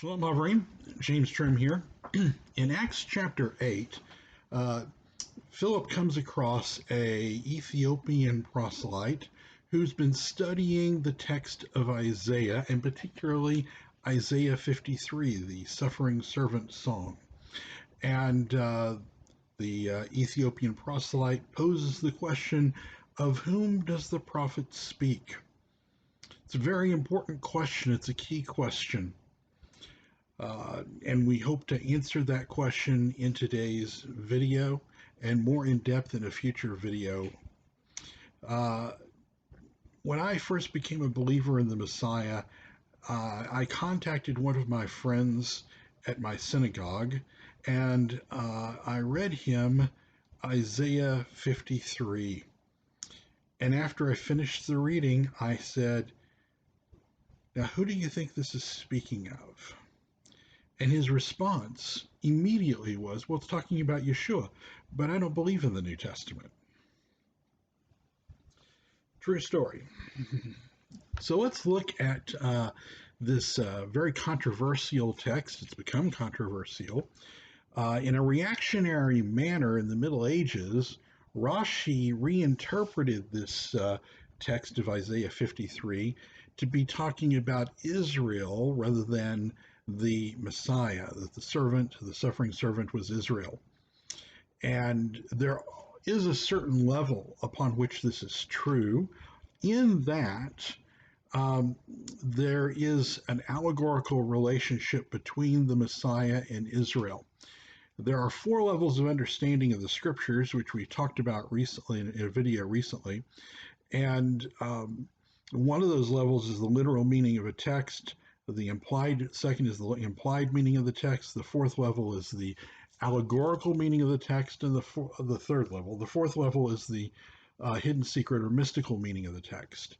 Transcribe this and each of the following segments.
Shalom Hovering, James Trim here. In Acts chapter 8, Philip comes across a Ethiopian proselyte who's been studying the text of Isaiah, and particularly Isaiah 53, the Suffering Servant Song. And the Ethiopian proselyte poses the question, of whom does the prophet speak? It's a very important question. It's a key question. And we hope to answer that question in today's video and more in depth in a future video. When I first became a believer in the Messiah, I contacted one of my friends at my synagogue, and I read him Isaiah 53. And after I finished the reading, I said, "Now, who do you think this is speaking of?" And his response immediately was, "Well, it's talking about Yeshua, but I don't believe in the New Testament." True story. So let's look at this very controversial text. It's become controversial. In a reactionary manner in the Middle Ages, Rashi reinterpreted this text of Isaiah 53 to be talking about Israel rather than the Messiah, that the suffering servant was Israel. And there is a certain level upon which this is true, in that there is an allegorical relationship between the Messiah and Israel. There are 4 levels of understanding of the scriptures, which we talked about recently in a video recently. And one of those levels is the literal meaning of a text. Second is the implied meaning of the text. The 4th level is the allegorical meaning of the text, and the 3rd level. The 4th level is the hidden secret or mystical meaning of the text.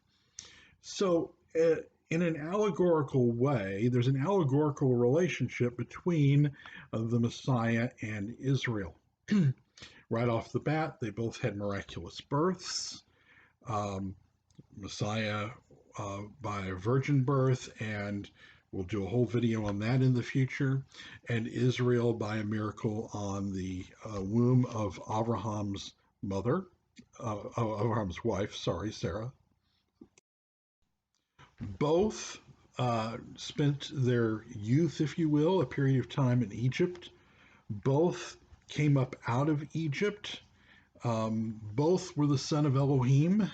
So in an allegorical way, there's an allegorical relationship between the Messiah and Israel. Right off the bat, they both had miraculous births. Messiah by a virgin birth, and we'll do a whole video on that in the future, and Israel by a miracle on the womb of Abraham's Abraham's wife, Sarah. Both spent their youth, if you will, a period of time in Egypt. Both came up out of Egypt. Both were the son of Elohim,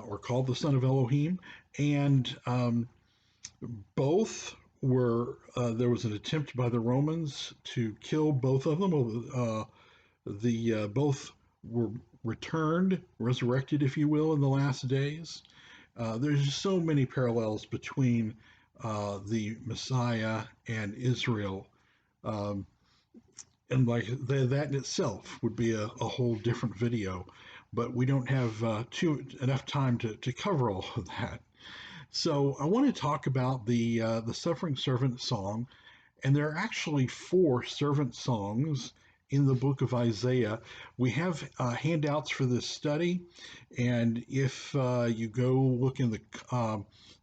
or called the son of Elohim, and both were, there was an attempt by the Romans to kill both of them. Both were resurrected, if you will, in the last days. There's just so many parallels between the Messiah and Israel. And like that in itself would be a whole different video, but we don't have enough time to cover all of that. So I want to talk about the Suffering Servant Song, and there are actually 4 servant songs in the book of Isaiah. We have handouts for this study, and if you go look in the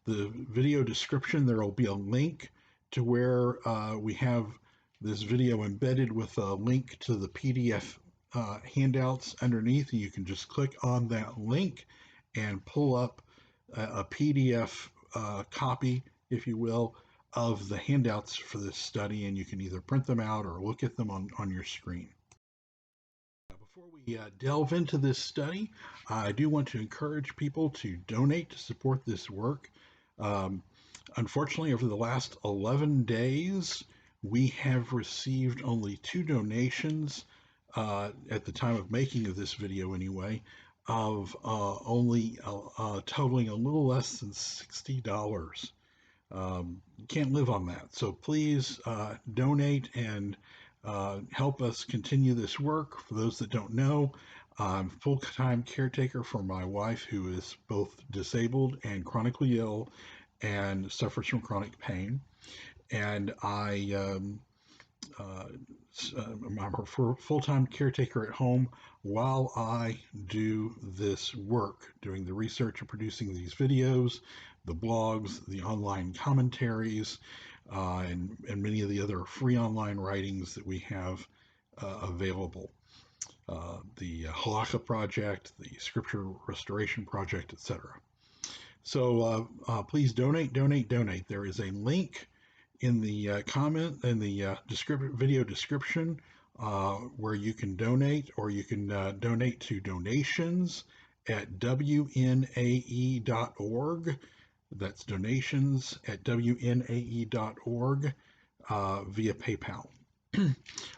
video description, there will be a link to where we have this video embedded with a link to the PDF handouts underneath, and you can just click on that link and pull up a PDF copy, if you will, of the handouts for this study, and you can either print them out or look at them on your screen. Before we delve into this study, I do want to encourage people to donate to support this work. Unfortunately, over the last 11 days, we have received only 2 donations at the time of making of this video anyway, of only totaling a little less than $60. You can't live on that, so please donate and help us continue this work. For those that don't know, I'm a full-time caretaker for my wife, who is both disabled and chronically ill and suffers from chronic pain. And I'm her full-time caretaker at home while I do this work, doing the research and producing these videos, the blogs, the online commentaries, and many of the other free online writings that we have available. The Halakha Project, the Scripture Restoration Project, etc. So please donate, donate, donate. There is a link in the comment in the video description where you can donate, or you can donate to donations at wnae.org. That's donations at wnae.org via PayPal.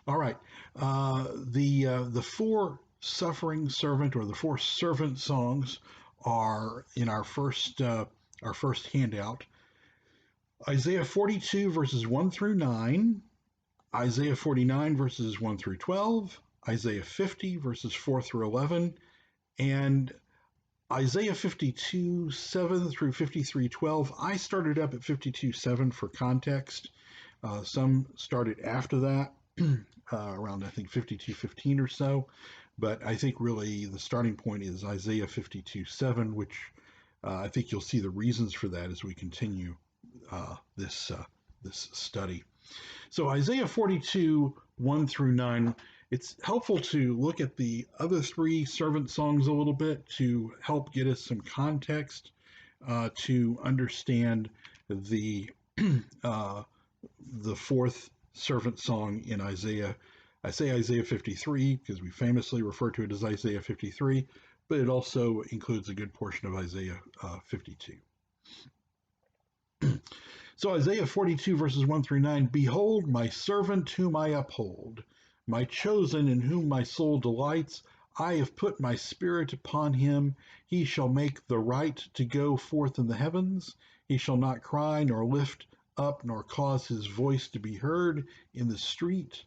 All right. The four suffering servant, or the four servant songs, are in our first handout. Isaiah 42 verses 1 through 9, Isaiah 49 verses 1 through 12, Isaiah 50 verses 4 through 11, and Isaiah 52 7 through 53 12. I started up at 52 7 for context. Some started after that, around I think 52 15 or so. But I think really the starting point is Isaiah 52 7, which I think you'll see the reasons for that as we continue this study. So Isaiah 42 1 through 9. It's helpful to look at the other three servant songs a little bit to help get us some context to understand the fourth servant song in Isaiah. I say Isaiah 53 because we famously refer to it as Isaiah 53, but it also includes a good portion of Isaiah 52. So Isaiah 42 verses 1 through 9, behold my servant whom I uphold, my chosen in whom my soul delights. I have put my spirit upon him. He shall make the right to go forth in the heavens. He shall not cry nor lift up nor cause his voice to be heard in the street.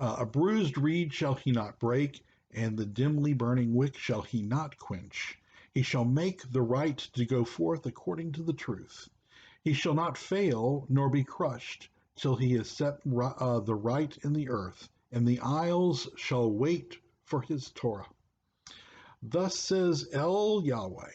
A bruised reed shall he not break, and the dimly burning wick shall he not quench. He shall make the right to go forth according to the truth. He shall not fail nor be crushed till he has set the right in the earth, and the isles shall wait for his Torah. Thus says El Yahweh,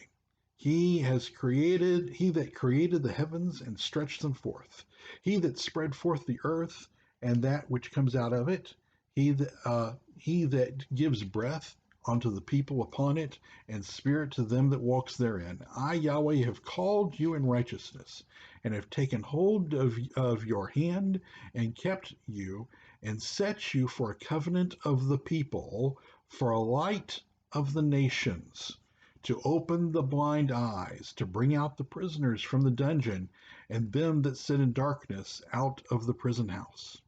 he that created the heavens and stretched them forth, he that spread forth the earth and that which comes out of it, he that gives breath unto the people upon it, and spirit to them that walks therein. I, Yahweh, have called you in righteousness, and have taken hold of your hand, and kept you, and set you for a covenant of the people, for a light of the nations, to open the blind eyes, to bring out the prisoners from the dungeon, and them that sit in darkness out of the prison house.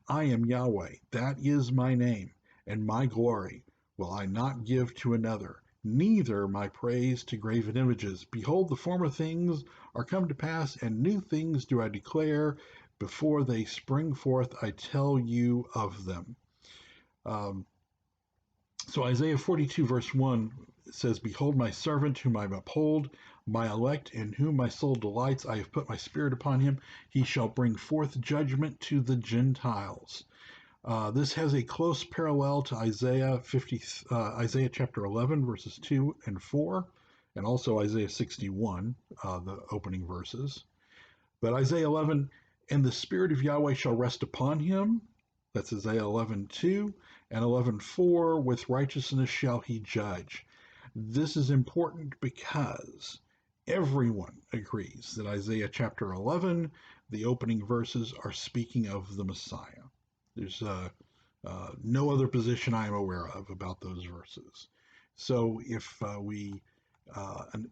I am Yahweh, that is my name, and my glory will I not give to another, neither my praise to graven images. Behold, the former things are come to pass, and new things do I declare. Before they spring forth, I tell you of them. So Isaiah 42 verse 1 says, behold my servant whom I uphold, my elect in whom my soul delights. I have put my spirit upon him. He shall bring forth judgment to the Gentiles. This has a close parallel to Isaiah chapter 11 verses 2 and 4, and also Isaiah 61, the opening verses. But Isaiah 11, and the spirit of Yahweh shall rest upon him. That's Isaiah 11:2, and 11:4, with righteousness shall he judge. This is important because everyone agrees that Isaiah chapter 11, the opening verses, are speaking of the Messiah. There's no other position I am aware of about those verses. So if we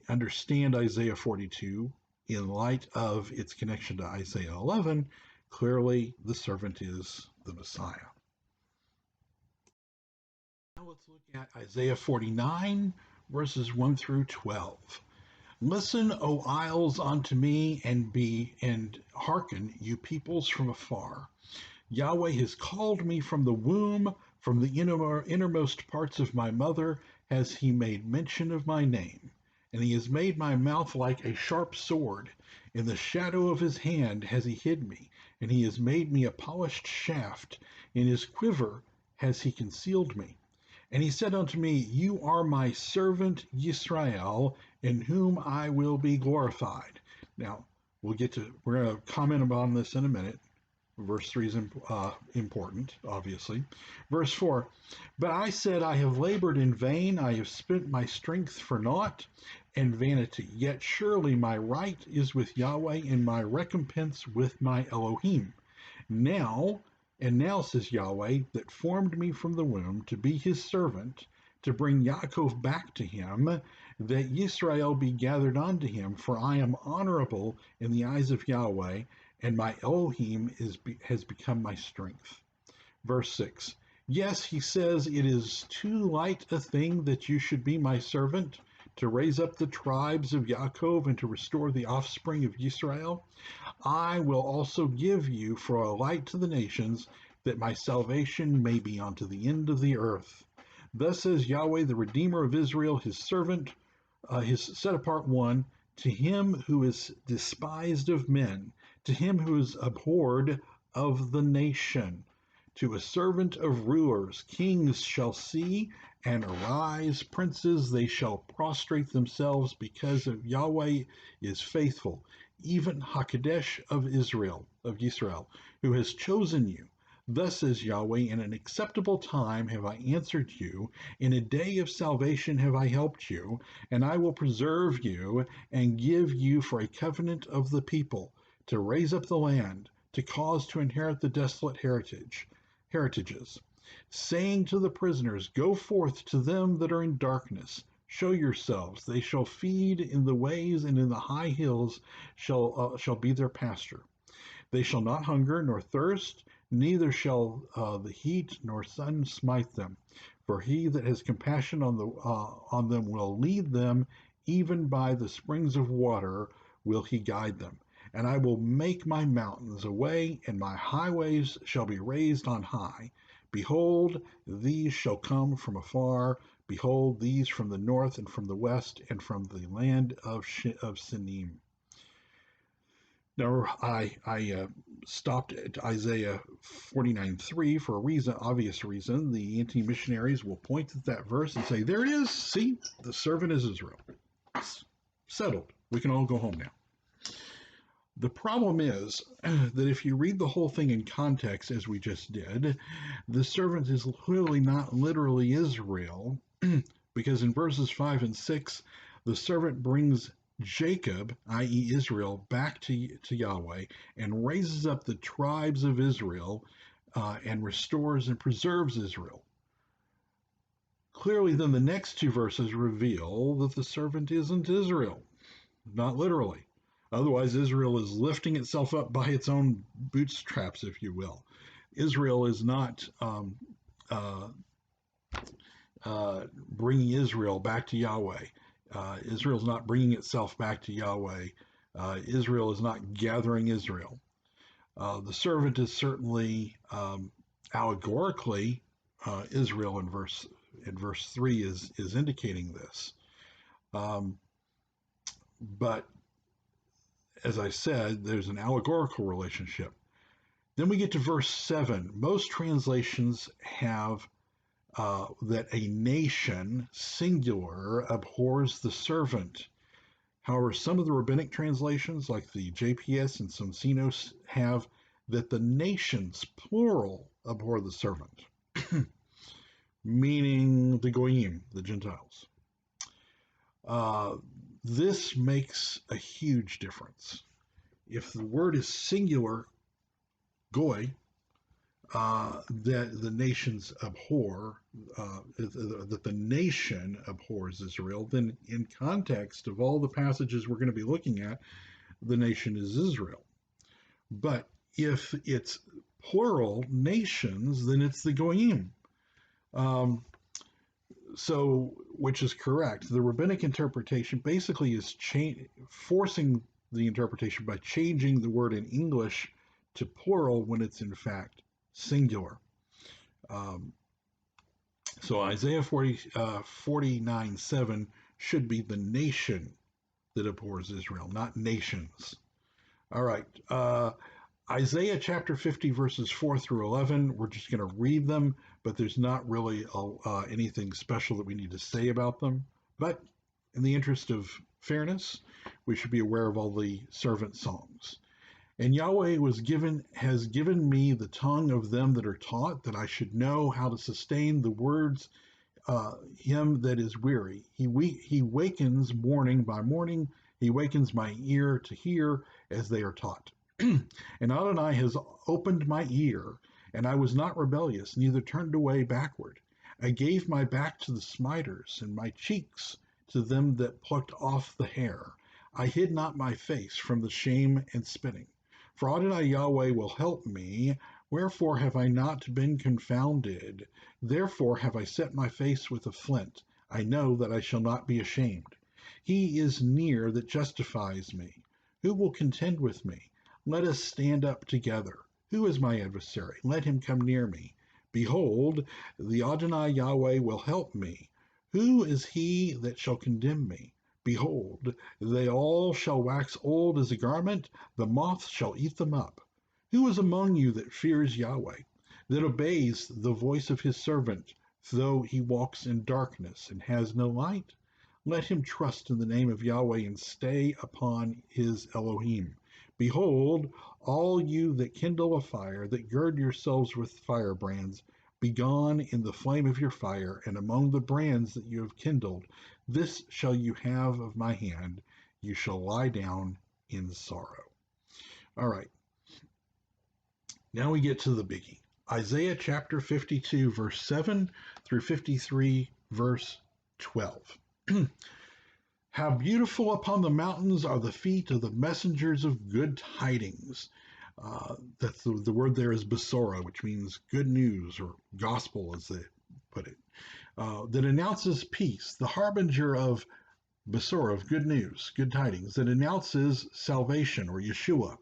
understand Isaiah 42 in light of its connection to Isaiah 11, clearly the servant is the Messiah. Now let's look at Isaiah 49, verses 1 through 12. Listen, O isles, unto me, and hearken, you peoples from afar. Yahweh has called me from the womb, from the innermost parts of my mother has he made mention of my name. And he has made my mouth like a sharp sword. In the shadow of his hand has he hid me, and he has made me a polished shaft. In his quiver has he concealed me. And he said unto me, you are my servant Yisrael, in whom I will be glorified. Now, we're going to comment upon this in a minute. Verse 3 is important, obviously. Verse 4, but I said, I have labored in vain, I have spent my strength for naught and vanity. Yet surely my right is with Yahweh, and my recompense with my Elohim. Now, says Yahweh, that formed me from the womb to be his servant, to bring Yaakov back to him, that Yisrael be gathered unto him, for I am honorable in the eyes of Yahweh, and my Elohim has become my strength. Verse 6, yes, he says, it is too light a thing that you should be my servant, to raise up the tribes of Yaakov and to restore the offspring of Yisrael. I will also give you for a light to the nations, that my salvation may be unto the end of the earth. Thus says Yahweh, the Redeemer of Israel, his servant, his set apart one, to him who is despised of men, to him who is abhorred of the nation, to a servant of rulers, kings shall see and arise, princes, they shall prostrate themselves, because of Yahweh is faithful, even Hakadesh of Israel, who has chosen you. Thus says Yahweh, in an acceptable time have I answered you, in a day of salvation have I helped you, and I will preserve you and give you for a covenant of the people, to raise up the land, to cause to inherit the desolate heritages, saying to the prisoners, go forth to them that are in darkness, show yourselves, they shall feed in the ways, and in the high hills shall be their pasture. They shall not hunger nor thirst, neither shall the heat nor sun smite them. For he that has compassion on them will lead them, even by the springs of water will he guide them. And I will make my mountains a way, and my highways shall be raised on high. Behold, these shall come from afar. Behold, these from the north and from the west, and from the land of Sinim. Now, I stopped at Isaiah 49:3 for a reason, obvious reason. The anti-missionaries will point at that verse and say, there it is. See, the servant is Israel. It's settled. We can all go home now. The problem is that if you read the whole thing in context, as we just did, the servant is clearly not literally Israel, because in verses 5 and 6, the servant brings Jacob, i.e. Israel, back to Yahweh and raises up the tribes of Israel and restores and preserves Israel. Clearly, then the next two verses reveal that the servant isn't Israel, not literally. Otherwise, Israel is lifting itself up by its own bootstraps, if you will. Israel is not bringing Israel back to Yahweh. Israel is not bringing itself back to Yahweh. Israel is not gathering Israel. The servant is certainly allegorically Israel in verse 3 is indicating this. But as I said, there's an allegorical relationship. Then we get to verse 7. Most translations have that a nation, singular, abhors the servant. However, some of the rabbinic translations, like the JPS and some Synonymous, have that the nations, plural, abhor the servant, meaning the Goyim, the Gentiles. This makes a huge difference. If the word is singular, goy, that the nations abhor, that the nation abhors Israel, then in context of all the passages we're going to be looking at, the nation is Israel. But if it's plural nations, then it's the Goyim. So, which is correct. The rabbinic interpretation basically is forcing the interpretation by changing the word in English to plural when it's in fact singular. So Isaiah 49:7 should be the nation that abhors Israel, not nations. All right. Isaiah chapter 50, verses 4 through 11, we're just going to read them, but there's not really anything special that we need to say about them. But in the interest of fairness, we should be aware of all the servant songs. And Yahweh has given me the tongue of them that are taught, that I should know how to sustain the words him that is weary. He wakens morning by morning. He wakens my ear to hear as they are taught. And Adonai has opened my ear, and I was not rebellious, neither turned away backward. I gave my back to the smiters, and my cheeks to them that plucked off the hair. I hid not my face from the shame and spitting. For Adonai Yahweh will help me, wherefore have I not been confounded? Therefore have I set my face with a flint. I know that I shall not be ashamed. He is near that justifies me. Who will contend with me? Let us stand up together. Who is my adversary? Let him come near me. Behold, the Adonai Yahweh will help me. Who is he that shall condemn me? Behold, they all shall wax old as a garment, the moth shall eat them up. Who is among you that fears Yahweh, that obeys the voice of his servant, though he walks in darkness and has no light? Let him trust in the name of Yahweh and stay upon his Elohim. Behold, all you that kindle a fire, that gird yourselves with firebrands, be gone in the flame of your fire, and among the brands that you have kindled, this shall you have of my hand. You shall lie down in sorrow. All right. Now we get to the biggie. Isaiah chapter 52, verse 7 through 53, verse 12. How beautiful upon the mountains are the feet of the messengers of good tidings. That's the word there is besora, which means good news or gospel, as they put it, that announces peace, the harbinger of besora, of good news, good tidings, that announces salvation or Yeshua,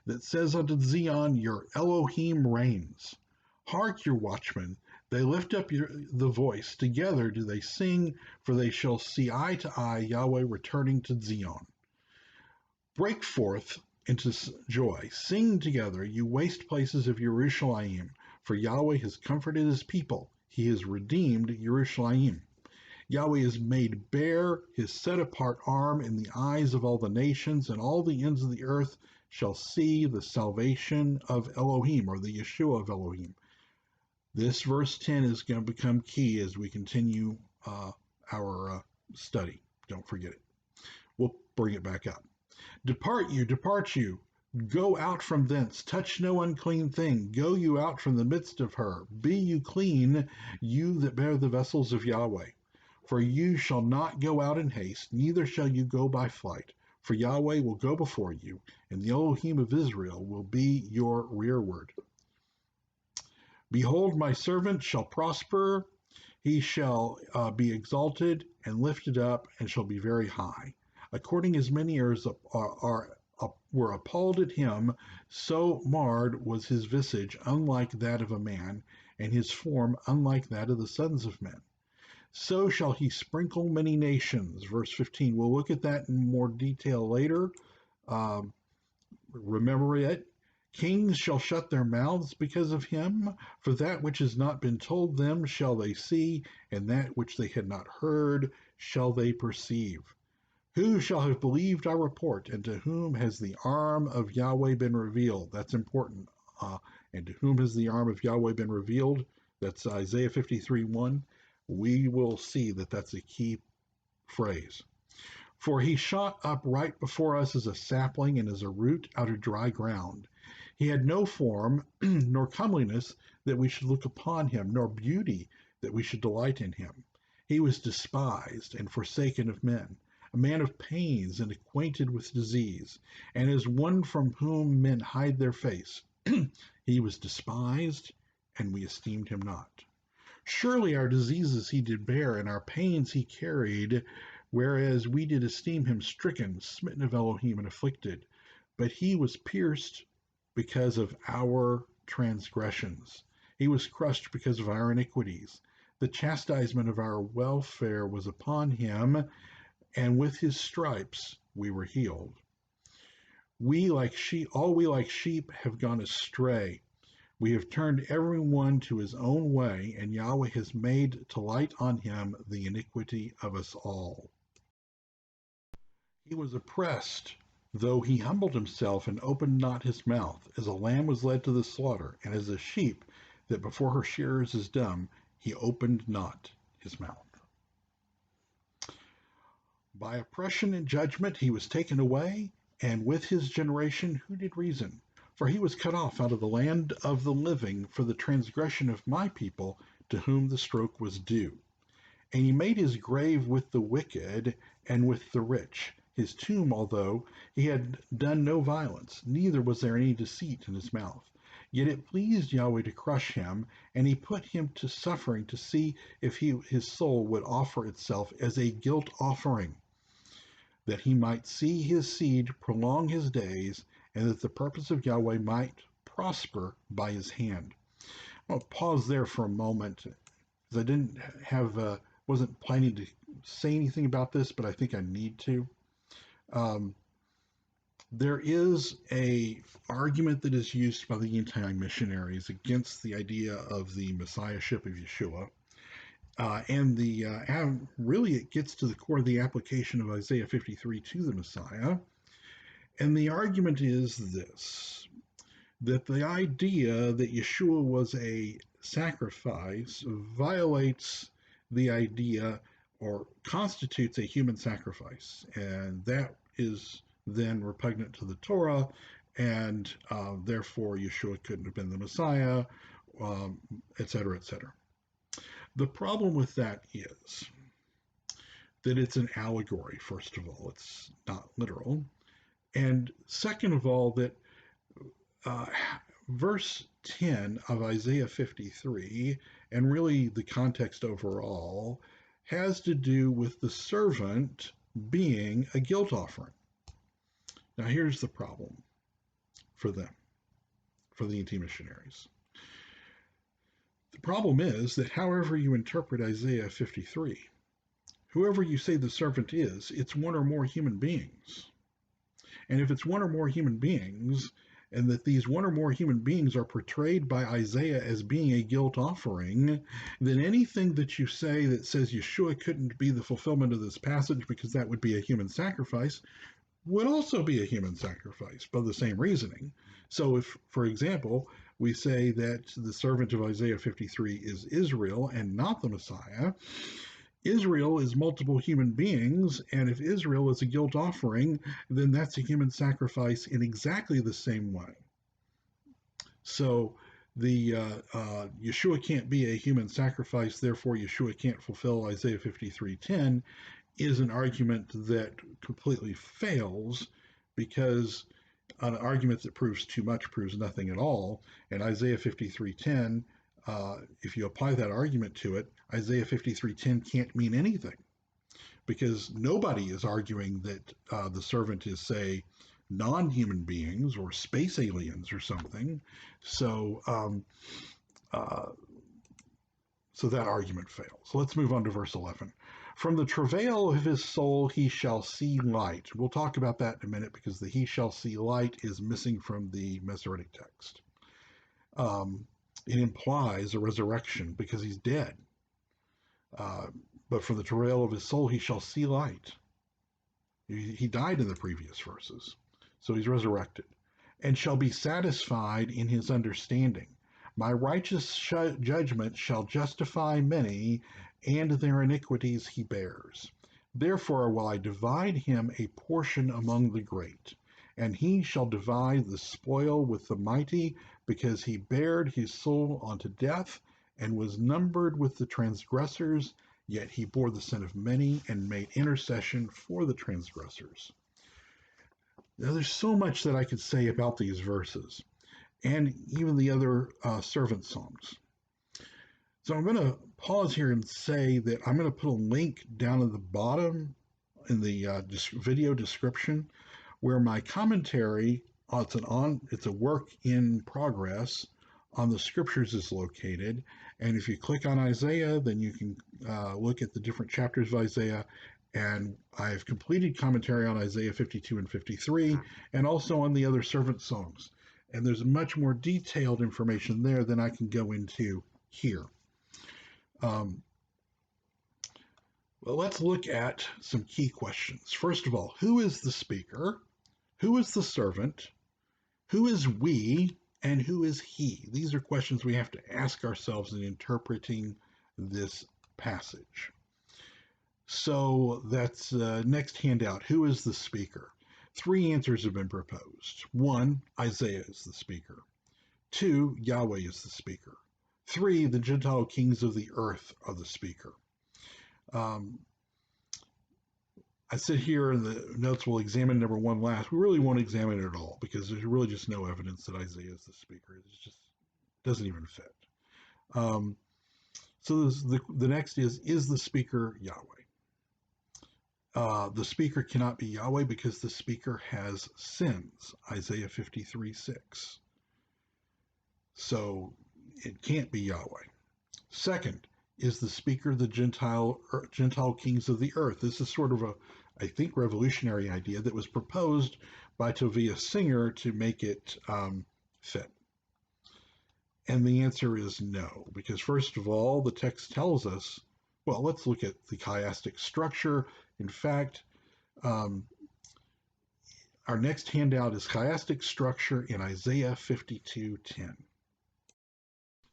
that says unto Zion, your Elohim reigns. Hark, your watchmen, they lift up the voice, together do they sing, for they shall see eye to eye Yahweh returning to Zion. Break forth into joy, sing together, you waste places of Jerusalem, for Yahweh has comforted his people, he has redeemed Jerusalem. Yahweh has made bare his set-apart arm in the eyes of all the nations, and all the ends of the earth shall see the salvation of Elohim, or the Yeshua of Elohim. This verse 10 is going to become key as we continue our study. Don't forget it. We'll bring it back up. Depart you, go out from thence, touch no unclean thing, go you out from the midst of her, be you clean, you that bear the vessels of Yahweh. For you shall not go out in haste, neither shall you go by flight, for Yahweh will go before you, and the Elohim of Israel will be your rearward. Behold, my servant shall prosper, he shall be exalted and lifted up, and shall be very high. According as many as were appalled at him, so marred was his visage, unlike that of a man, and his form unlike that of the sons of men. So shall he sprinkle many nations. Verse 15. We'll look at that in more detail later. Remember it. Kings shall shut their mouths because of him, for that which has not been told them shall they see, and that which they had not heard shall they perceive. Who shall have believed our report, and to whom has the arm of Yahweh been revealed? That's important. And to whom has the arm of Yahweh been revealed? That's Isaiah 53:1. We will see that that's a key phrase. For he shot up right before us as a sapling and as a root out of dry ground. He had no form, nor comeliness that we should look upon him, nor beauty that we should delight in him. He was despised and forsaken of men, a man of pains and acquainted with disease, and as one from whom men hide their face. He was despised, and we esteemed him not. Surely our diseases he did bear, and our pains he carried, whereas we did esteem him stricken, smitten of Elohim, and afflicted. But he was pierced because of our transgressions. He was crushed because of our iniquities. The chastisement of our welfare was upon him, and with his stripes we were healed. All we like sheep have gone astray. We have turned everyone to his own way, and Yahweh has made to light on him the iniquity of us all. He was oppressed, though he humbled himself and opened not his mouth, as a lamb was led to the slaughter, and as a sheep that before her shearers is dumb, he opened not his mouth. By oppression and judgment he was taken away, and with his generation who did reason? For he was cut off out of the land of the living for the transgression of my people, to whom the stroke was due. And he made his grave with the wicked and with the rich, his tomb, although he had done no violence, neither was there any deceit in his mouth. Yet it pleased Yahweh to crush him, and he put him to suffering to see if his soul would offer itself as a guilt offering, that he might see his seed prolong his days, and that the purpose of Yahweh might prosper by his hand. I'll pause there for a moment, because I didn't wasn't planning to say anything about this, but I think I need to. There is a argument that is used by the anti-missionaries against the idea of the messiahship of Yeshua. Really it gets to the core of the application of Isaiah 53 to the Messiah. And the argument is this, that the idea that Yeshua was a sacrifice violates the idea or constitutes a human sacrifice. And that is then repugnant to the Torah, and therefore Yeshua couldn't have been the Messiah, etc., etc. The problem with that is that it's an allegory, first of all. It's not literal. And second of all, that verse 10 of Isaiah 53, and really the context overall, has to do with the servant being a guilt offering. Now, here's the problem for them, for the anti-missionaries. The problem is that however you interpret Isaiah 53, whoever you say the servant is, it's one or more human beings. And if it's one or more human beings, and that these one or more human beings are portrayed by Isaiah as being a guilt offering, then anything that you say that says Yeshua couldn't be the fulfillment of this passage because that would be a human sacrifice would also be a human sacrifice by the same reasoning. So if, for example, we say that the servant of Isaiah 53 is Israel and not the Messiah, Israel is multiple human beings, and if Israel is a guilt offering, then that's a human sacrifice in exactly the same way. So the Yeshua can't be a human sacrifice, therefore Yeshua can't fulfill Isaiah 53:10 is an argument that completely fails, because an argument that proves too much proves nothing at all. And Isaiah 53:10, if you apply that argument to it, Isaiah 53:10 can't mean anything, because nobody is arguing that the servant is, say, non-human beings or space aliens or something. So that argument fails. Let's move on to verse 11. From the travail of his soul he shall see light. We'll talk about that in a minute, because the he shall see light is missing from the Masoretic text. It implies a resurrection because he's dead. But from the travail of his soul he shall see light. He died in the previous verses, so he's resurrected. And shall be satisfied in his understanding. My righteous judgment shall justify many, and their iniquities he bears. Therefore will I divide him a portion among the great, and he shall divide the spoil with the mighty, because he bared his soul unto death, and was numbered with the transgressors, yet he bore the sin of many, and made intercession for the transgressors. Now, there's so much that I could say about these verses, and even the other servant songs. So I'm going to pause here and say that I'm going to put a link down at the bottom in the video description where my commentary, it's a work in progress on the scriptures, is located. And if you click on Isaiah, then you can look at the different chapters of Isaiah. And I've completed commentary on Isaiah 52 and 53, and also on the other servant songs. And there's much more detailed information there than I can go into here. Well, let's look at some key questions. First of all, who is the speaker? Who is the servant? Who is we? And who is he? These are questions we have to ask ourselves in interpreting this passage. So that's next handout. Who is the speaker? Three answers have been proposed. One, Isaiah is the speaker. Two, Yahweh is the speaker. Three, the Gentile kings of the earth are the speaker. I said here in the notes we'll examine number one last. We really won't examine it at all because there's really just no evidence that Isaiah is the speaker. It just doesn't even fit. So the next is the speaker Yahweh? The speaker cannot be Yahweh because the speaker has sins, Isaiah 53:6. So it can't be Yahweh. Second, is the speaker the Gentile kings of the earth? This is sort of a, I think, revolutionary idea that was proposed by Tovia Singer to make it fit. And the answer is no, because first of all, the text tells us, well, let's look at the chiastic structure. In fact, our next handout is chiastic structure in Isaiah 52:10.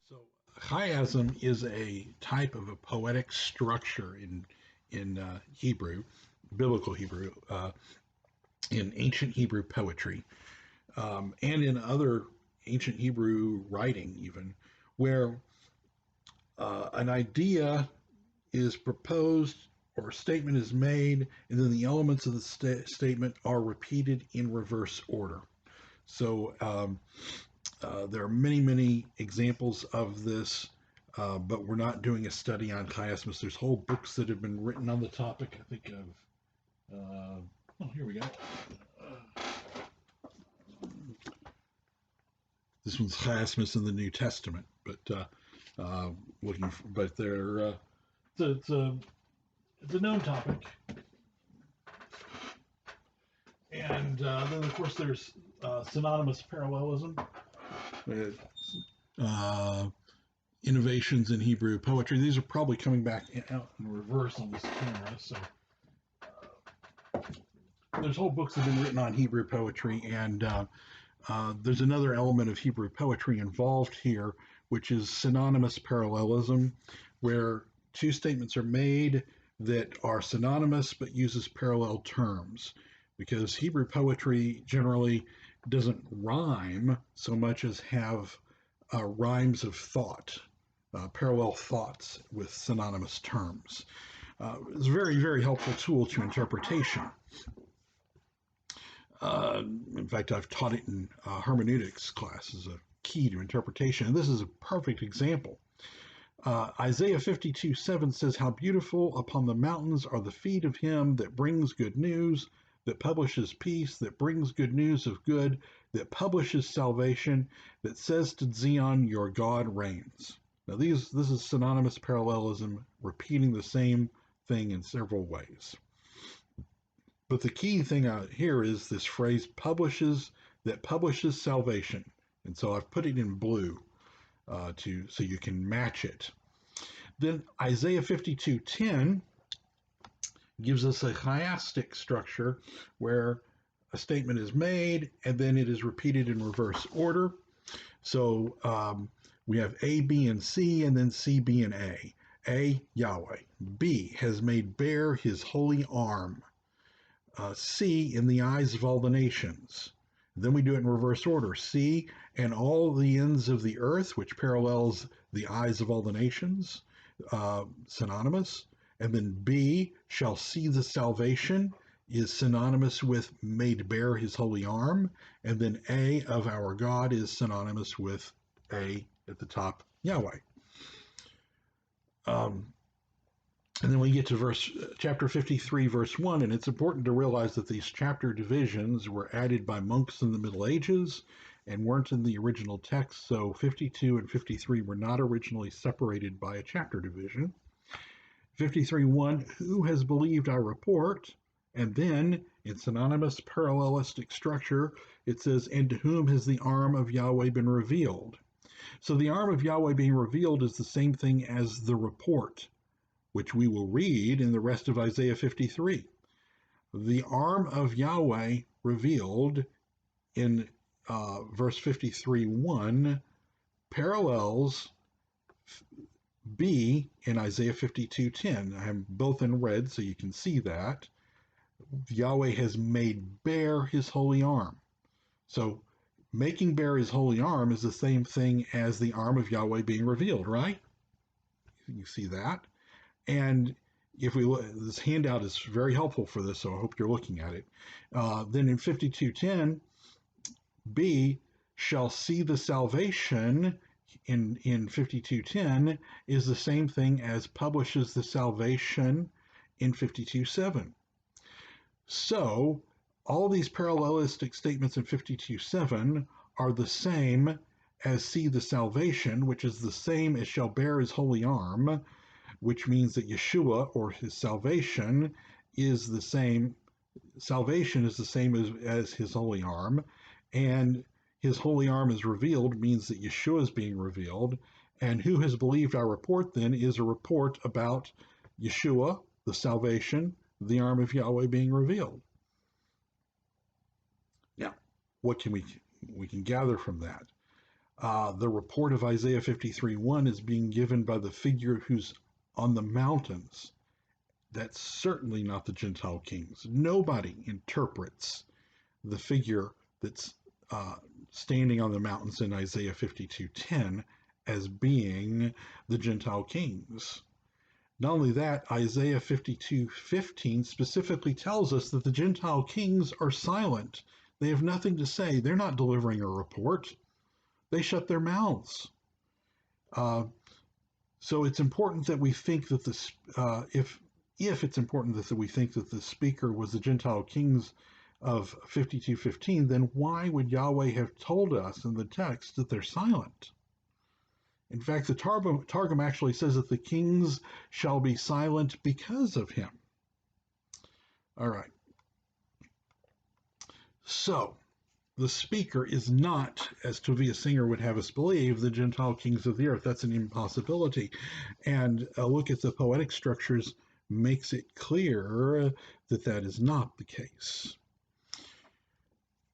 So chiasm is a type of a poetic structure in Hebrew, biblical Hebrew, in ancient Hebrew poetry, and in other ancient Hebrew writing, even where an idea is proposed or a statement is made, and then the elements of the statement are repeated in reverse order. So there are many, many examples of this, but we're not doing a study on chiasmus. There's whole books that have been written on the topic. I think of, oh, here we go. This one's chiasmus in the New Testament, but but they're it's a known topic. And then, of course, there's synonymous parallelism. Innovations in Hebrew poetry. These are probably coming back out in reverse on this camera. So there's whole books that have been written on Hebrew poetry, and there's another element of Hebrew poetry involved here, which is synonymous parallelism, where two statements are made that are synonymous but uses parallel terms, because Hebrew poetry generally doesn't rhyme so much as have rhymes of thought, parallel thoughts with synonymous terms. It's a very, very helpful tool to interpretation. In fact, I've taught it in hermeneutics class as a key to interpretation, and this is a perfect example. Isaiah 52:7 says, "How beautiful upon the mountains are the feet of him that brings good news, that publishes peace, that brings good news of good, that publishes salvation, that says to Zion, your God reigns." Now, this is synonymous parallelism, repeating the same thing in several ways. But the key thing out here is this phrase that publishes salvation. And so I've put it in blue so you can match it. Then Isaiah 52:10 gives us a chiastic structure where a statement is made and then it is repeated in reverse order. So we have A, B, and C, and then C, B, and A. A, Yahweh. B, has made bare his holy arm. C, in the eyes of all the nations. Then we do it in reverse order. C, and all the ends of the earth, which parallels the eyes of all the nations, synonymous. And then B, shall see the salvation, is synonymous with made bare his holy arm. And then A, of our God, is synonymous with A at the top, Yahweh. And then we get to chapter 53, verse 1, and it's important to realize that these chapter divisions were added by monks in the Middle Ages and weren't in the original text, so 52 and 53 were not originally separated by a chapter division. 53:1, who has believed our report? And then, in synonymous parallelistic structure, it says, and to whom has the arm of Yahweh been revealed? So the arm of Yahweh being revealed is the same thing as the report which we will read in the rest of Isaiah 53. The arm of Yahweh revealed in verse 53:1 parallels B in Isaiah 52:10. I have both in red so you can see that. Yahweh has made bare his holy arm. So making bare his holy arm is the same thing as the arm of Yahweh being revealed, right? You see that? And if we look, this handout is very helpful for this, so I hope you're looking at it. Then in 52:10, B shall see the salvation in 52:10 is the same thing as publishes the salvation in 52:7. So all these parallelistic statements in 52:7 are the same as see the salvation, which is the same as shall bear his holy arm, which means that Yeshua or his salvation is the same. Salvation is the same as his holy arm, and his holy arm is revealed means that Yeshua is being revealed. And who has believed our report then is a report about Yeshua, the salvation, the arm of Yahweh being revealed. Now, what can we can gather from that? The report of Isaiah 53:1 is being given by the figure who's on the mountains. That's certainly not the Gentile kings. Nobody interprets the figure that's standing on the mountains in Isaiah 52:10 as being the Gentile kings. Not only that, Isaiah 52:15 specifically tells us that the Gentile kings are silent. They have nothing to say. They're not delivering a report. They shut their mouths. So it's important that we think that this, if it's important that we think that the speaker was the Gentile kings of 52:15, then why would Yahweh have told us in the text that they're silent? In fact, the Targum actually says that the kings shall be silent because of him. All right. So the speaker is not, as Tovia Singer would have us believe, the Gentile kings of the earth. That's an impossibility. And a look at the poetic structures makes it clear that that is not the case.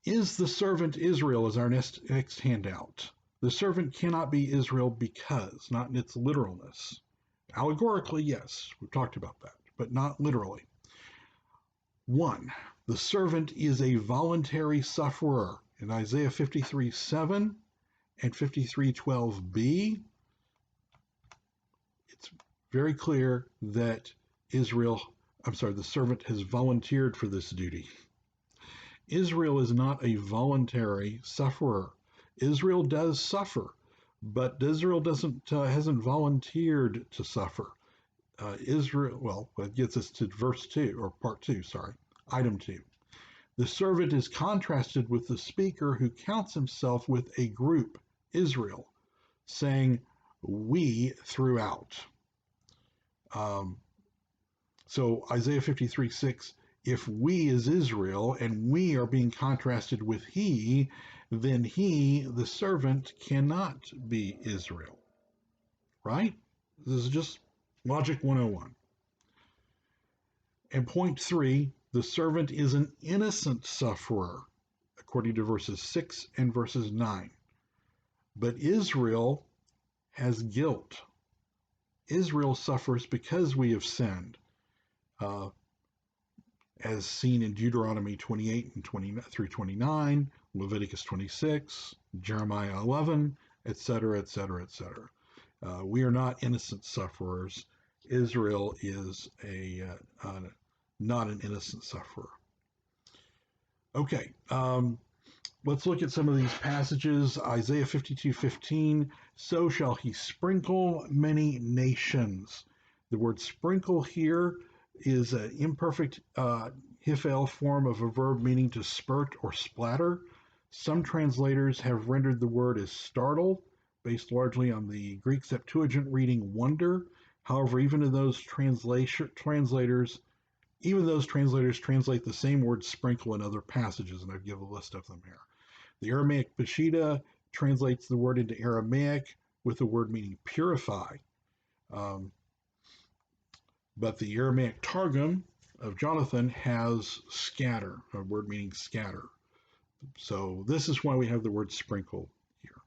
Is the servant Israel is our next handout. The servant cannot be Israel because, not in its literalness. Allegorically, yes, we've talked about that, but not literally. 1. The servant is a voluntary sufferer. In Isaiah 53:7 and 53:12b, it's very clear that the servant has volunteered for this duty. Israel is not a voluntary sufferer. Israel does suffer, but Israel hasn't volunteered to suffer. That gets us to verse 2, or part 2, sorry, item 2. The servant is contrasted with the speaker who counts himself with a group, Israel, saying, we throughout. So Isaiah 53:6, if we is Israel and we are being contrasted with he, then he, the servant, cannot be Israel. Right? This is just Logic 101. And point 3, the servant is an innocent sufferer, according to verses 6 and verses 9. But Israel has guilt. Israel suffers because we have sinned, as seen in Deuteronomy 28 and 20 through 29, Leviticus 26, Jeremiah 11, etc., etc., etc. We are not innocent sufferers. Israel is not an innocent sufferer. Okay, let's look at some of these passages. Isaiah 52:15, so shall he sprinkle many nations. The word sprinkle here is an imperfect hifel form of a verb meaning to spurt or splatter. Some translators have rendered the word as startle, based largely on the Greek Septuagint reading wonder. However, even those translators translate the same word sprinkle in other passages, and I've given a list of them here. The Aramaic Peshitta translates the word into Aramaic with the word meaning purify. But the Aramaic Targum of Jonathan has scatter, a word meaning scatter. So this is why we have the word sprinkle here.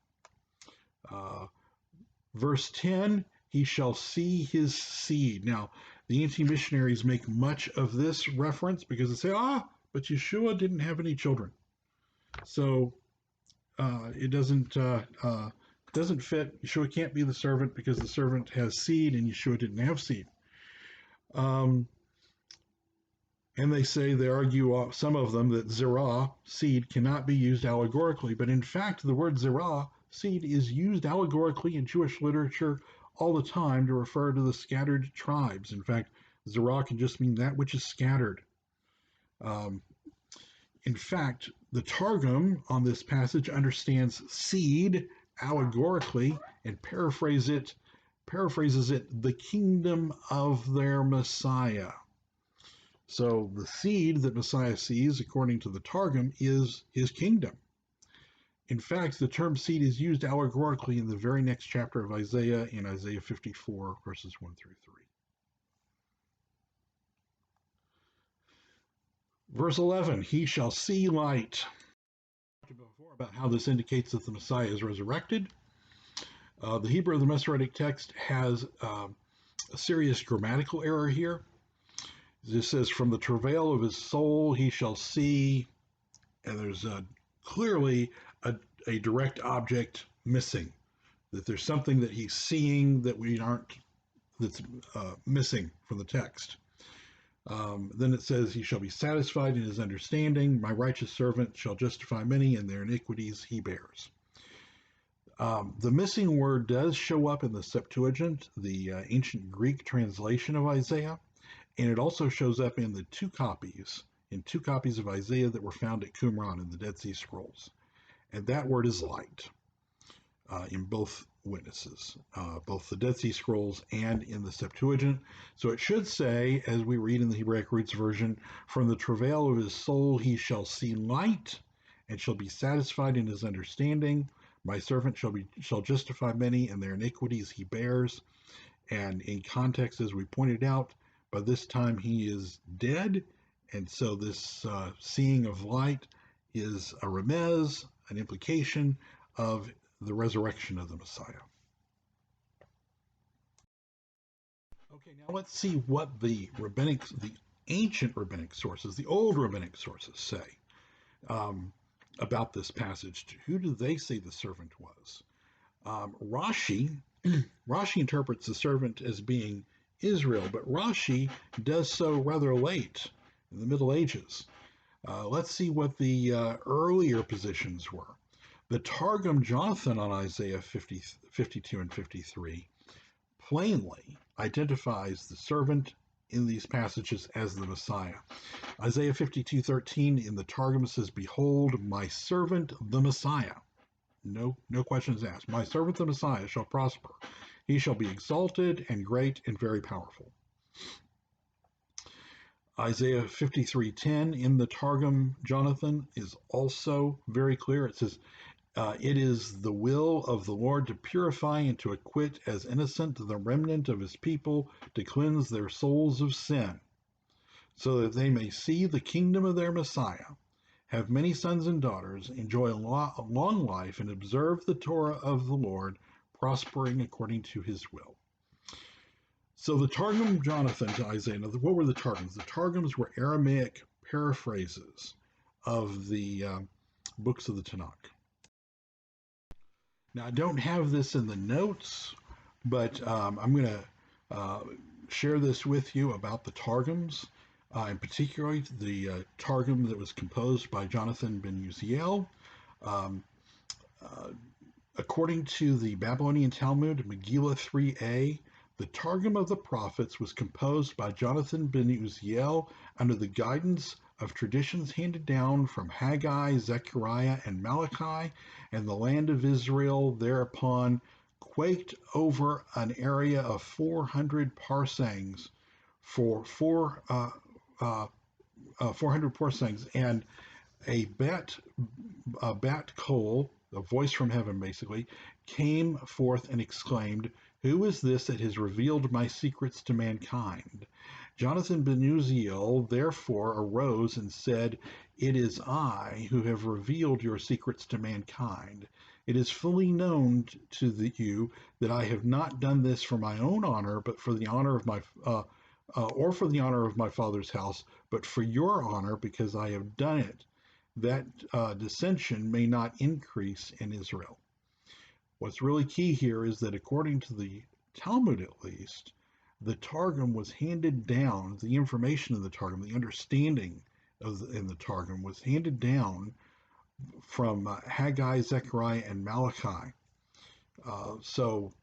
Verse 10, he shall see his seed. Now, the anti-missionaries make much of this reference because they say, but Yeshua didn't have any children. So it doesn't fit. Yeshua can't be the servant because the servant has seed and Yeshua didn't have seed. And they argue, some of them, that zerah, seed, cannot be used allegorically. But in fact, the word zerah, seed, is used allegorically in Jewish literature all the time to refer to the scattered tribes. In fact, zerah can just mean that which is scattered. In fact, the Targum on this passage understands seed allegorically and paraphrases it, the kingdom of their Messiah. So the seed that Messiah sees, according to the Targum, is his kingdom. In fact, the term seed is used allegorically in the very next chapter of Isaiah, in Isaiah 54, verses 1 through 3. Verse 11, he shall see light. I talked before about how this indicates that the Messiah is resurrected. The Hebrew of the Masoretic text has a serious grammatical error here. This says, from the travail of his soul he shall see, and there's clearly a direct object missing, that there's something that he's seeing that's missing from the text. Then it says, he shall be satisfied in his understanding. My righteous servant shall justify many, and their iniquities he bears. The missing word does show up in the Septuagint, the ancient Greek translation of Isaiah, and it also shows up in two copies of Isaiah that were found at Qumran in the Dead Sea Scrolls. And that word is light in both witnesses, both the Dead Sea Scrolls and in the Septuagint. So it should say, as we read in the Hebraic Roots version, from the travail of his soul he shall see light, and shall be satisfied in his understanding. My servant shall justify many, and their iniquities he bears. And in context, as we pointed out, by this time he is dead, and so this seeing of light is a remez, an implication of the resurrection of the Messiah. Okay, now let's see what the ancient rabbinic sources, the old rabbinic sources say about this passage. Who do they say the servant was? Rashi interprets the servant as being Israel, but Rashi does so rather late, in the Middle Ages. Let's see what the earlier positions were. The Targum Jonathan on Isaiah 52 and 53 plainly identifies the servant in these passages as the Messiah. Isaiah 52:13 in the Targum says, behold, my servant the Messiah. No questions asked. My servant the Messiah shall prosper. He shall be exalted and great and very powerful. Isaiah 53:10 in the Targum Jonathan is also very clear. It says, it is the will of the Lord to purify and to acquit as innocent the remnant of his people, to cleanse their souls of sin, so that they may see the kingdom of their Messiah, have many sons and daughters, enjoy a long life, and observe the Torah of the Lord, prospering according to his will. So the Targum Jonathan to Isaiah, now what were the Targums? The Targums were Aramaic paraphrases of the books of the Tanakh. Now I don't have this in the notes, but I'm going to share this with you about the Targums, in particular the Targum that was composed by Jonathan ben Uziel. According to the Babylonian Talmud, Megillah 3a, the Targum of the Prophets was composed by Jonathan ben Uziel under the guidance of traditions handed down from Haggai, Zechariah, and Malachi, and the land of Israel thereupon quaked over an area of 400 parsangs for 400 parsangs, and a bat kol, a voice from heaven basically, came forth and exclaimed, Who is this that has revealed my secrets to mankind? Jonathan ben Uziel therefore arose and said, It is I who have revealed your secrets to mankind. It is fully known you that I have not done this for my own honor, but for the honor of or for the honor of my father's house, but for your honor, because I have done it, that dissension may not increase in Israel. What's really key here is that according to the Talmud, at least, the Targum was handed down, the information of the Targum, the understanding in the Targum was handed down from Haggai, Zechariah, and Malachi. So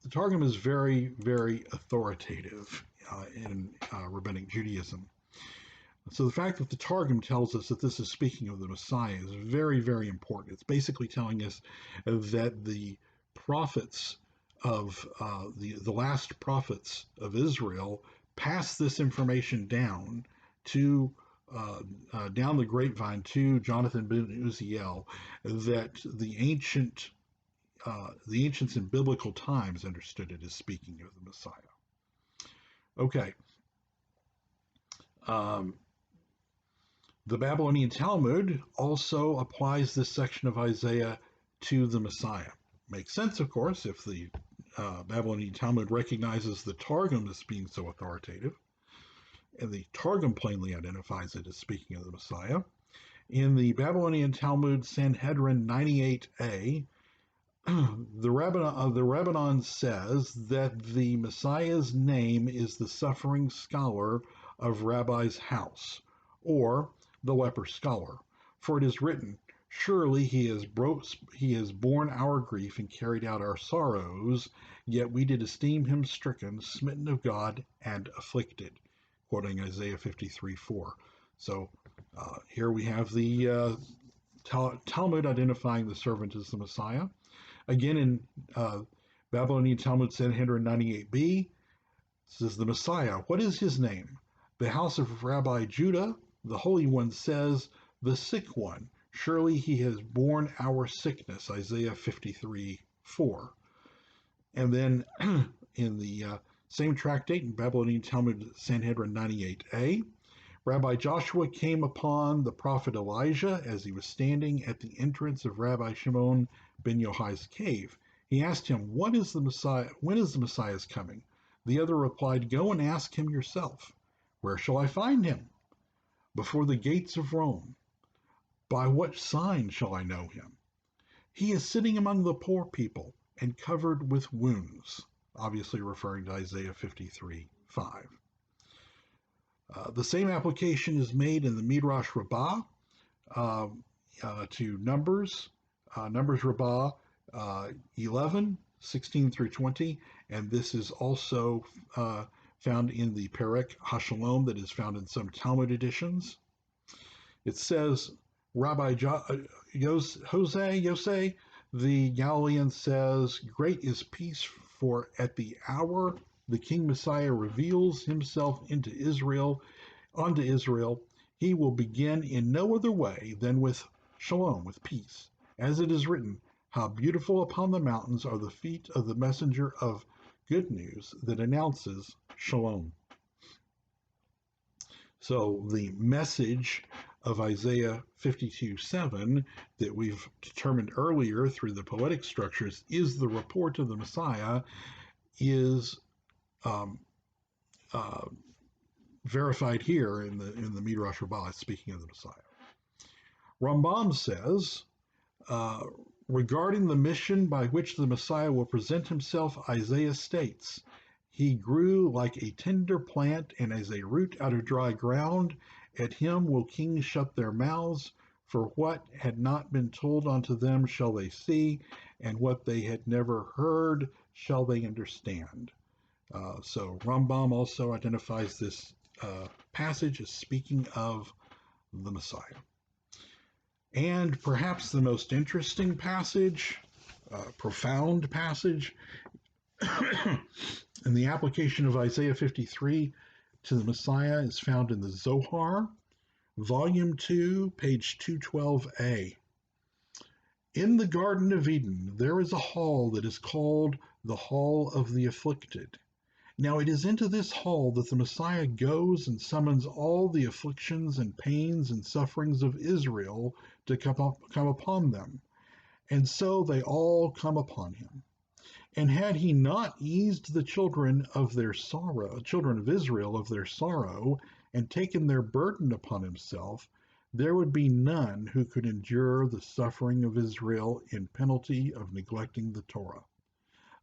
the Targum is very, very authoritative in Rabbinic Judaism. So the fact that the Targum tells us that this is speaking of the Messiah is very, very important. It's basically telling us that the prophets of the last prophets of Israel passed this information down to down the grapevine to Jonathan ben Uziel, that the ancients in biblical times understood it as speaking of the Messiah. Okay. The Babylonian Talmud also applies this section of Isaiah to the Messiah. Makes sense, of course, if the Babylonian Talmud recognizes the Targum as being so authoritative, and the Targum plainly identifies it as speaking of the Messiah. In the Babylonian Talmud Sanhedrin 98a, the Rabbanon says that the Messiah's name is the suffering scholar of Rabbi's house, or the leper scholar. For it is written, Surely he has borne our grief and carried out our sorrows, yet we did esteem him stricken, smitten of God, and afflicted. Quoting Isaiah 53:4. So here we have the Talmud identifying the servant as the Messiah. Again, in Babylonian Talmud Sanhedrin 98b, says the Messiah, what is his name? The house of Rabbi Judah, the Holy One says, the sick one, surely he has borne our sickness, Isaiah 53:4. And then in the same tractate in Babylonian Talmud Sanhedrin 98a, Rabbi Joshua came upon the prophet Elijah as he was standing at the entrance of Rabbi Shimon ben Yochai's cave. He asked him, when is the Messiah's coming? The other replied, Go and ask him yourself. Where shall I find him? Before the gates of Rome. By what sign shall I know him? He is sitting among the poor people and covered with wounds, obviously referring to Isaiah 53:5. The same application is made in the Midrash Rabbah to Numbers Rabbah 11:16 through 20, and this is also found in the Perek HaShalom that is found in some Talmud editions. It says, Rabbi Yosei, the Galilean, says, Great is peace, for at the hour the King Messiah reveals himself unto Israel, he will begin in no other way than with shalom, with peace. As it is written, how beautiful upon the mountains are the feet of the messenger of good news that announces shalom. So the message of Isaiah 52:7 that we've determined earlier through the poetic structures is the report of the Messiah is verified here in the Midrash Rabbah, speaking of the Messiah. Rambam says, regarding the mission by which the Messiah will present himself, Isaiah states, he grew like a tender plant and as a root out of dry ground. At him will kings shut their mouths, for what had not been told unto them shall they see, and what they had never heard shall they understand. So Rambam also identifies this passage as speaking of the Messiah. And perhaps the most interesting passage, profound passage, in the application of Isaiah 53 to the Messiah is found in the Zohar, Volume 2, page 212a. In the Garden of Eden, there is a hall that is called the Hall of the Afflicted. Now, it is into this hall that the Messiah goes and summons all the afflictions and pains and sufferings of Israel to come upon them. And so they all come upon him. And had he not eased the children of Israel of their sorrow, and taken their burden upon himself, there would be none who could endure the suffering of Israel in penalty of neglecting the Torah.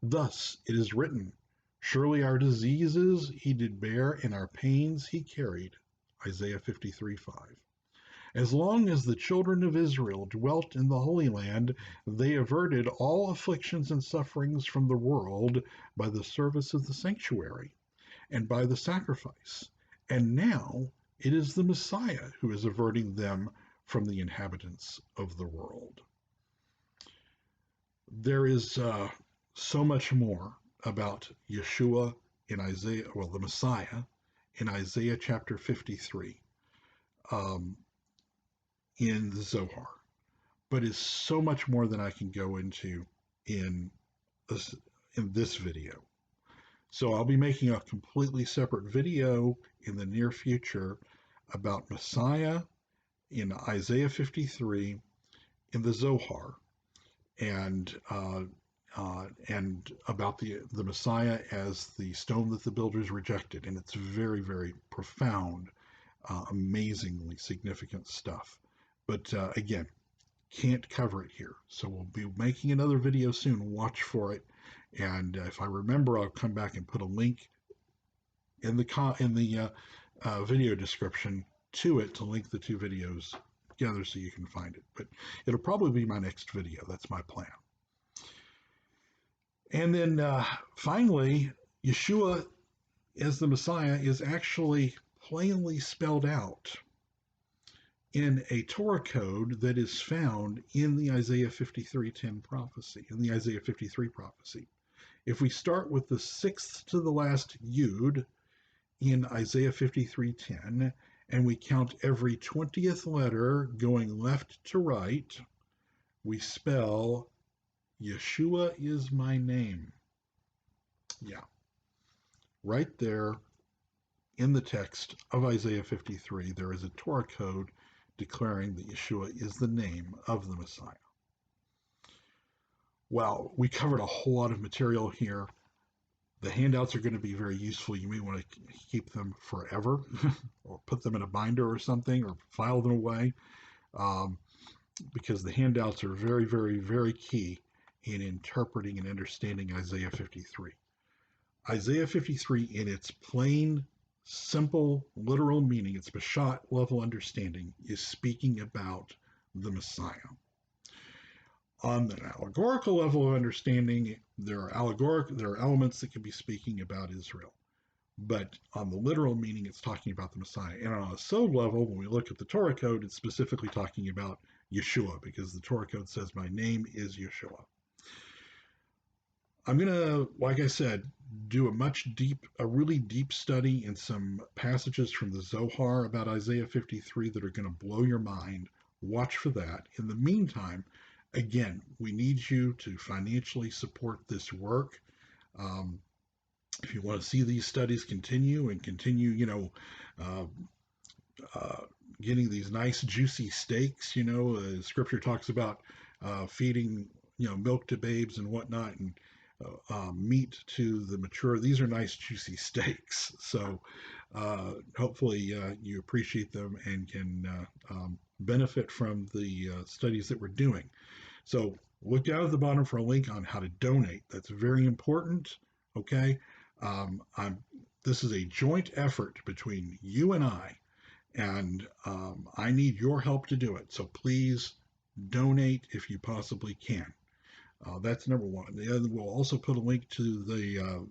Thus it is written, surely our diseases he did bear, and our pains he carried. Isaiah 53:5. As long as the children of Israel dwelt in the Holy Land, they averted all afflictions and sufferings from the world by the service of the sanctuary and by the sacrifice. And now it is the Messiah who is averting them from the inhabitants of the world. There is so much more about Yeshua in Isaiah, well, the Messiah in Isaiah chapter 53 in the Zohar, but is so much more than I can go into in this video. So I'll be making a completely separate video in the near future about Messiah in Isaiah 53 in the Zohar, and about the Messiah as the stone that the builders rejected. And it's very, very profound, amazingly significant stuff. But again, can't cover it here. So we'll be making another video soon. Watch for it. And if I remember, I'll come back and put a link in the video description to it to link the two videos together so you can find it. But it'll probably be my next video. That's my plan. And then finally, Yeshua as the Messiah is actually plainly spelled out in a Torah code that is found in the Isaiah 53:10 prophecy, in the Isaiah 53 prophecy. If we start with the sixth to the last Yud in Isaiah 53:10, and we count every 20th letter going left to right, we spell Yeshua is my name. Yeah. Right there in the text of Isaiah 53, there is a Torah code declaring that Yeshua is the name of the Messiah. Well, we covered a whole lot of material here. The handouts are going to be very useful. You may want to keep them forever or put them in a binder or something, or file them away, because the handouts are very, very, very key in interpreting and understanding Isaiah 53. Isaiah 53, in its plain, simple, literal meaning, its Peshat level understanding, is speaking about the Messiah. On an allegorical level of understanding, there are elements that can be speaking about Israel. But on the literal meaning, it's talking about the Messiah. And on a sod level, when we look at the Torah code, it's specifically talking about Yeshua, because the Torah code says, my name is Yeshua. I'm going to, like I said, do a really deep study in some passages from the Zohar about Isaiah 53 that are going to blow your mind. Watch for that. In the meantime, again, we need you to financially support this work. If you want to see these studies continue, getting these nice juicy steaks, Scripture talks about feeding, milk to babes and whatnot, and meat to the mature. These are nice juicy steaks. So hopefully you appreciate them and can benefit from the studies that we're doing. So look down at the bottom for a link on how to donate. That's very important. Okay. This is a joint effort between you and I need your help to do it. So please donate if you possibly can. That's number one. The other, we'll also put a link to the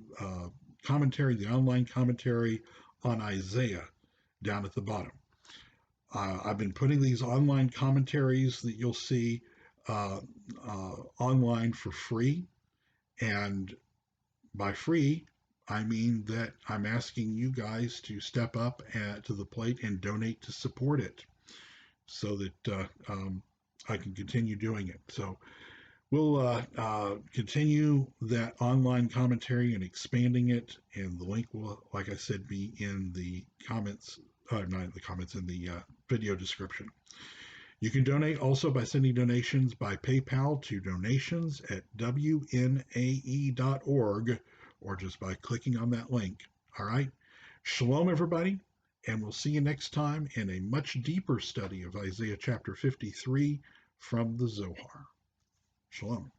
commentary, the online commentary on Isaiah down at the bottom. I've been putting these online commentaries that you'll see online for free. And by free, I mean that I'm asking you guys to step up to the plate and donate to support it, so that I can continue doing it. So we'll continue that online commentary and expanding it. And the link will, like I said, be in the comments, not in the comments, in the video description. You can donate also by sending donations by PayPal to donations@wnae.org or just by clicking on that link. All right. Shalom, everybody. And we'll see you next time in a much deeper study of Isaiah chapter 53 from the Zohar. Shalom.